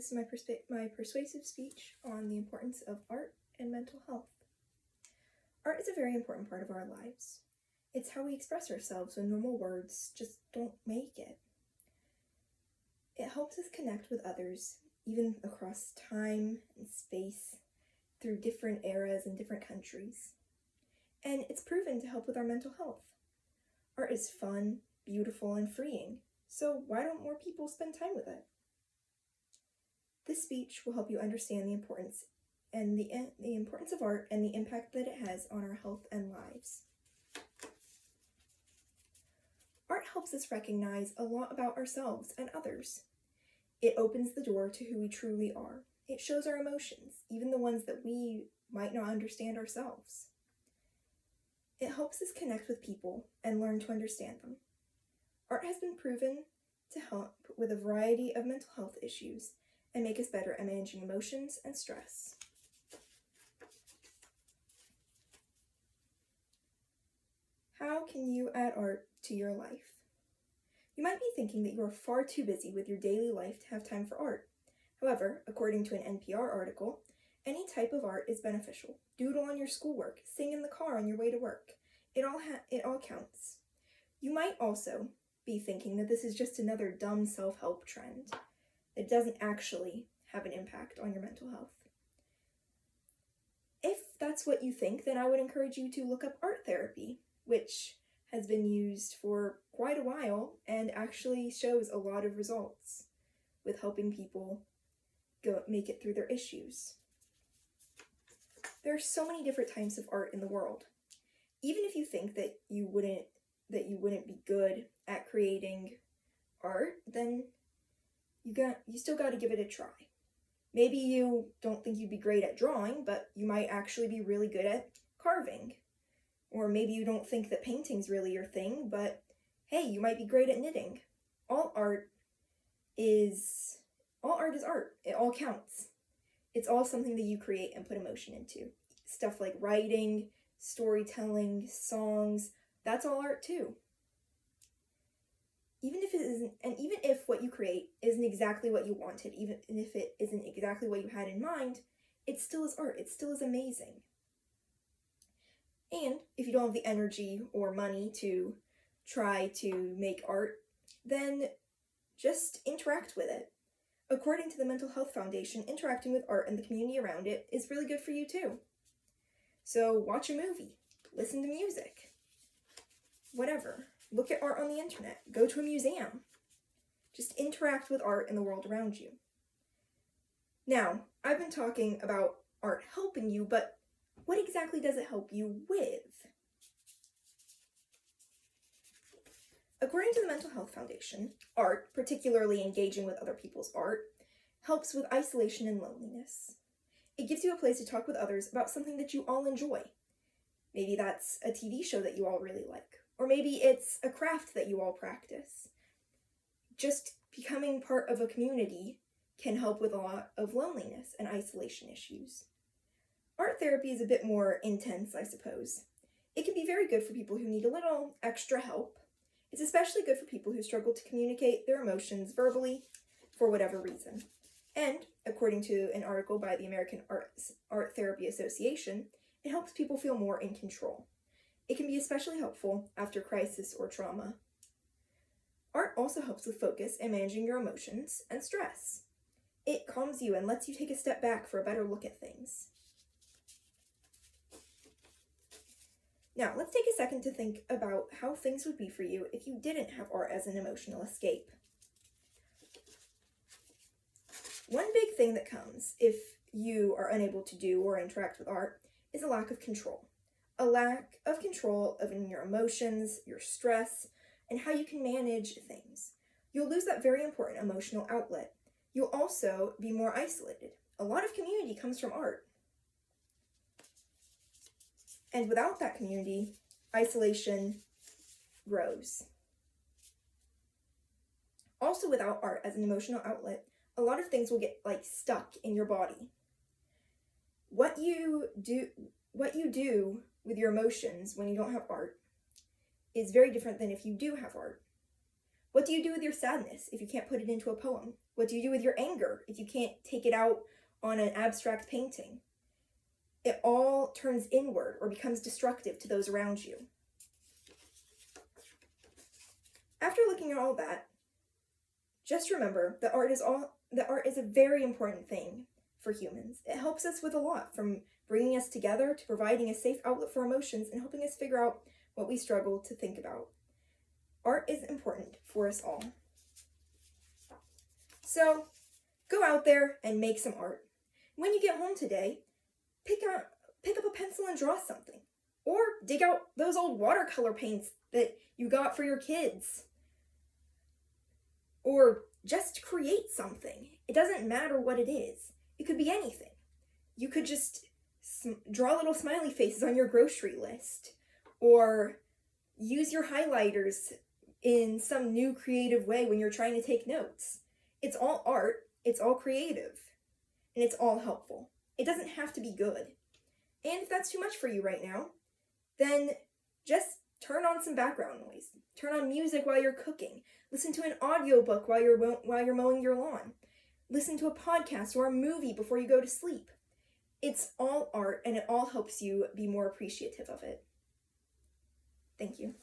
This is my persuasive speech on the importance of art and mental health. Art is a very important part of our lives. It's how we express ourselves when normal words just don't make it. It helps us connect with others, even across time and space, through different eras and different countries. And it's proven to help with our mental health. Art is fun, beautiful, and freeing, so why don't more people spend time with it? This speech will help you understand the importance of art and the impact that it has on our health and lives. Art helps us recognize a lot about ourselves and others. It opens the door to who we truly are. It shows our emotions, even the ones that we might not understand ourselves. It helps us connect with people and learn to understand them. Art has been proven to help with a variety of mental health issues and make us better at managing emotions and stress. How can you add art to your life? You might be thinking that you are far too busy with your daily life to have time for art. However, according to an NPR article, any type of art is beneficial. Doodle on your schoolwork, sing in the car on your way to work. It all counts. You might also be thinking that this is just another dumb self-help trend that doesn't actually have an impact on your mental health. If that's what you think, then I would encourage you to look up art therapy, which has been used for quite a while and actually shows a lot of results with helping people make it through their issues. There are so many different types of art in the world. Even if you think that you wouldn't be good at creating art, then you still got to give it a try. Maybe you don't think you'd be great at drawing, but you might actually be really good at carving. Or maybe you don't think that painting's really your thing, but hey, you might be great at knitting. All art is art. It all counts. It's all something that you create and put emotion into. Stuff like writing, storytelling, songs, that's all art too. Even if what you create isn't exactly what you wanted, even if it isn't exactly what you had in mind, it still is art. It still is amazing. And if you don't have the energy or money to try to make art, then just interact with it. According to the Mental Health Foundation, interacting with art and the community around it is really good for you too. So watch a movie, listen to music, whatever. Look at art on the internet, go to a museum. Just interact with art in the world around you. Now, I've been talking about art helping you, but what exactly does it help you with? According to the Mental Health Foundation, art, particularly engaging with other people's art, helps with isolation and loneliness. It gives you a place to talk with others about something that you all enjoy. Maybe that's a TV show that you all really like, or maybe it's a craft that you all practice. Just becoming part of a community can help with a lot of loneliness and isolation issues. Art therapy is a bit more intense, I suppose. It can be very good for people who need a little extra help. It's especially good for people who struggle to communicate their emotions verbally for whatever reason. And, according to an article by the American Art Therapy Association, it helps people feel more in control. It can be especially helpful after crisis or trauma. Art also helps with focus and managing your emotions and stress. It calms you and lets you take a step back for a better look at things. Now, let's take a second to think about how things would be for you if you didn't have art as an emotional escape. One big thing that comes if you are unable to do or interact with art is a lack of control. A lack of control of your emotions, your stress, and how you can manage things. You'll lose that very important emotional outlet. You'll also be more isolated. A lot of community comes from art. And without that community, isolation grows. Also, without art as an emotional outlet, a lot of things will get stuck in your body. What you do with your emotions when you don't have art is very different than if you do have art. What do you do with your sadness if you can't put it into a poem? What do you do with your anger if you can't take it out on an abstract painting? It all turns inward or becomes destructive to those around you. After looking at all that, just remember that art is a very important thing for humans. It helps us with a lot, from bringing us together to providing a safe outlet for emotions and helping us figure out what we struggle to think about. Art is important for us all. So, go out there and make some art. When you get home today, pick up a pencil and draw something. Or dig out those old watercolor paints that you got for your kids. Or just create something. It doesn't matter what it is. It could be anything. You could just draw little smiley faces on your grocery list. Or use your highlighters in some new creative way when you're trying to take notes. It's all art, it's all creative, and it's all helpful. It doesn't have to be good. And if that's too much for you right now, then just turn on some background noise. Turn on music while you're cooking. Listen to an audiobook while you're mowing your lawn. Listen to a podcast or a movie before you go to sleep. It's all art, and it all helps you be more appreciative of it. Thank you.